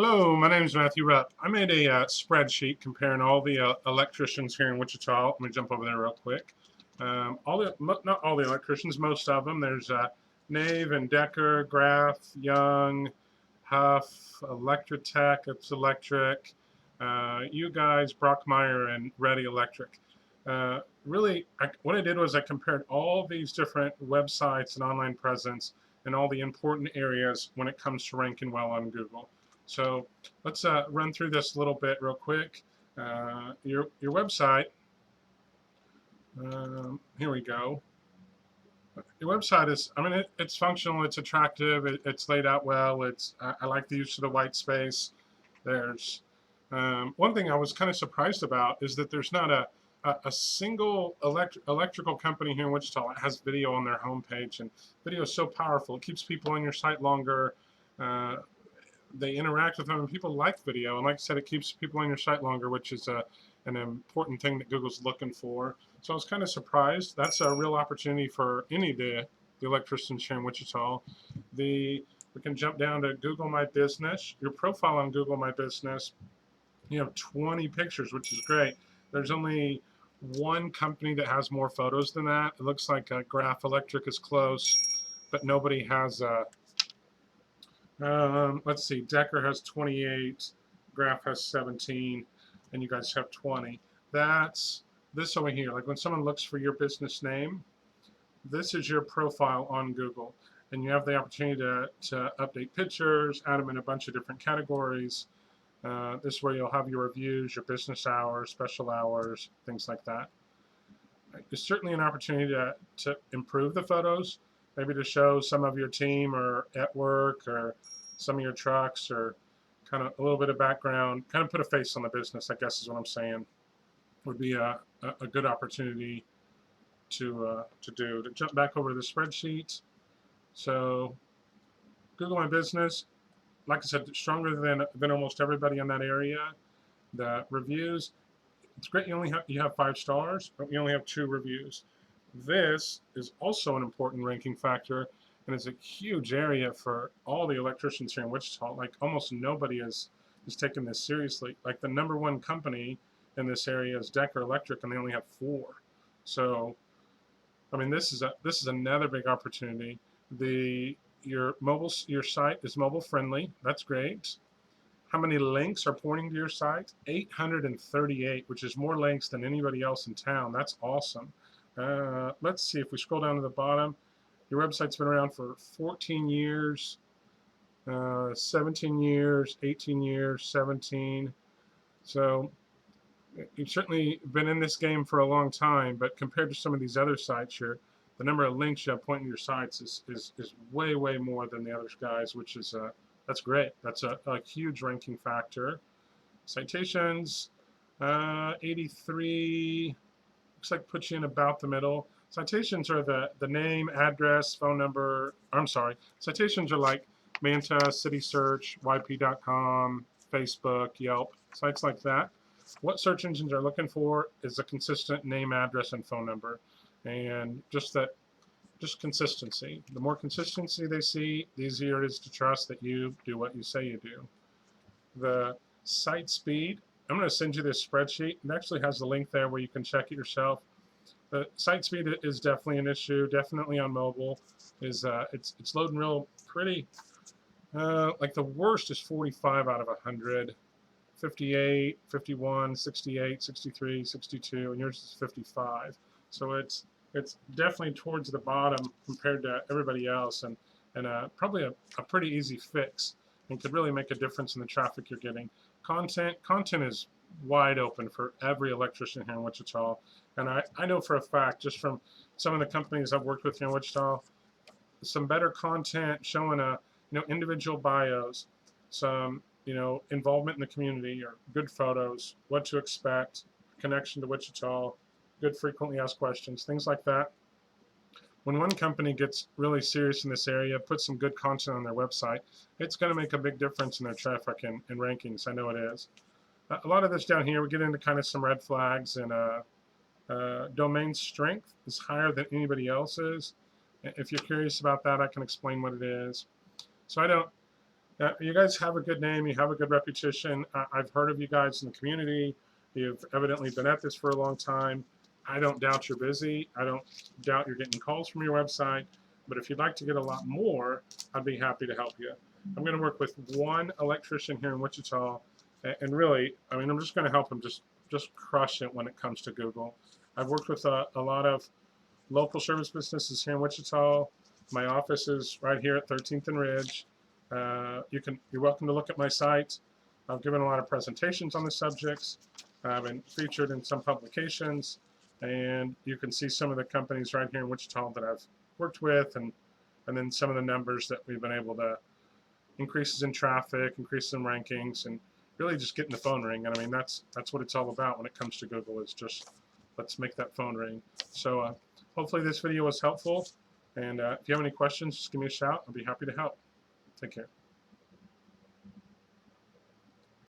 Hello, my name is Matthew Rupp. I made a spreadsheet comparing all the electricians here in Wichita. Let me jump over there real quick. Not all the electricians, most of them. There's Nave and Decker, Graf, Young, Huff, Electrotech, It's Electric, you guys, Brockmeyer, and Ready Electric. What I did was I compared all these different websites and online presence in all the important areas when it comes to ranking well on Google. So let's run through this a little bit real quick. Your website, here we go. Your website is, it's functional, it's attractive, it's laid out well. I like the use of the white space. There's one thing I was kind of surprised about is that there's not a single electrical company here in Wichita that has video on their homepage, and video is so powerful. It keeps people on your site longer. They interact with them, and people like video. And like I said, it keeps people on your site longer, which is an important thing that Google's looking for. So I was kind of surprised. That's a real opportunity for any of the electricians here in Wichita. We can jump down to Google My Business. Your profile on Google My Business, you have 20 pictures, which is great. There's only one company that has more photos than that. It looks like Graf Electric is close, but nobody has let's see, Decker has 28, Graf has 17, and you guys have 20. That's this over here. Like when someone looks for your business name, this is your profile on Google. And you have the opportunity to update pictures, add them in a bunch of different categories. This is where you'll have your reviews, your business hours, special hours, things like that. It's certainly an opportunity to improve the photos, maybe to show some of your team or at work or some of your trucks, or kind of a little bit of background, kind of put a face on the business, I guess is what I'm saying. Would be a good opportunity to do. To jump back over to the spreadsheet. So Google My Business, like I said, stronger than almost everybody in that area. The reviews, it's great you have 5 stars, but you only have 2 reviews. This is also an important ranking factor, and it's a huge area for all the electricians here in Wichita. Like almost nobody is taking this seriously. Like the wer1 company in this area is Decker Electric, and they only have 4. So, this is another big opportunity. Your site is mobile friendly. That's great. How many links are pointing to your site? 838, which is more links than anybody else in town. That's awesome. Let's see if we scroll down to the bottom. Your website's been around for 14 years, 17 years, 18 years, 17. So you've certainly been in this game for a long time, but compared to some of these other sites here, the number of links you have pointing to your sites is way, way more than the other guys, which is that's great. That's a huge ranking factor. Citations, 83, looks like puts you in about the middle. Citations are the name, address, phone number. I'm sorry. Citations are like Manta, City Search, YP.com, Facebook, Yelp, sites like that. What search engines are looking for is a consistent name, address, and phone number, and just consistency. The more consistency they see, the easier it is to trust that you do what you say you do. The site speed, I'm going to send you this spreadsheet. It actually has the link there where you can check it yourself. The site speed is definitely an issue, definitely on mobile. It's loading real pretty. Like the worst is 45 out of 100. 58, 51, 68, 63, 62, and yours is 55. So it's definitely towards the bottom compared to everybody else, and probably a pretty easy fix, and could really make a difference in the traffic you're getting. Content is wide open for every electrician here in Wichita, and I know for a fact, just from some of the companies I've worked with here in Wichita, some better content showing individual bios, some involvement in the community, or good photos, what to expect, connection to Wichita, good frequently asked questions, things like that. When one company gets really serious in this area, puts some good content on their website, it's going to make a big difference in their traffic and rankings. I know it is. A lot of this down here, we get into kind of some red flags, and domain strength is higher than anybody else's. If you're curious about that, I can explain what it is. So You guys have a good name. You have a good reputation. I've heard of you guys in the community. You've evidently been at this for a long time. I don't doubt you're busy. I don't doubt you're getting calls from your website. But if you'd like to get a lot more, I'd be happy to help you. I'm going to work with one electrician here in Wichita, and really, I mean, I'm just going to help him just crush it when it comes to Google. I've worked with a lot of local service businesses here in Wichita. My office is right here at 13th and Ridge. You're welcome to look at my site. I've given a lot of presentations on the subjects. I've been featured in some publications, and you can see some of the companies right here in Wichita that I've worked with, and then some of the numbers that we've been able to, increases in traffic, increases in rankings, and really just getting the phone ring. And I mean, that's what it's all about when it comes to Google, is just let's make that phone ring. So hopefully this video was helpful, and if you have any questions, just give me a shout. I'll be happy to help. Take care.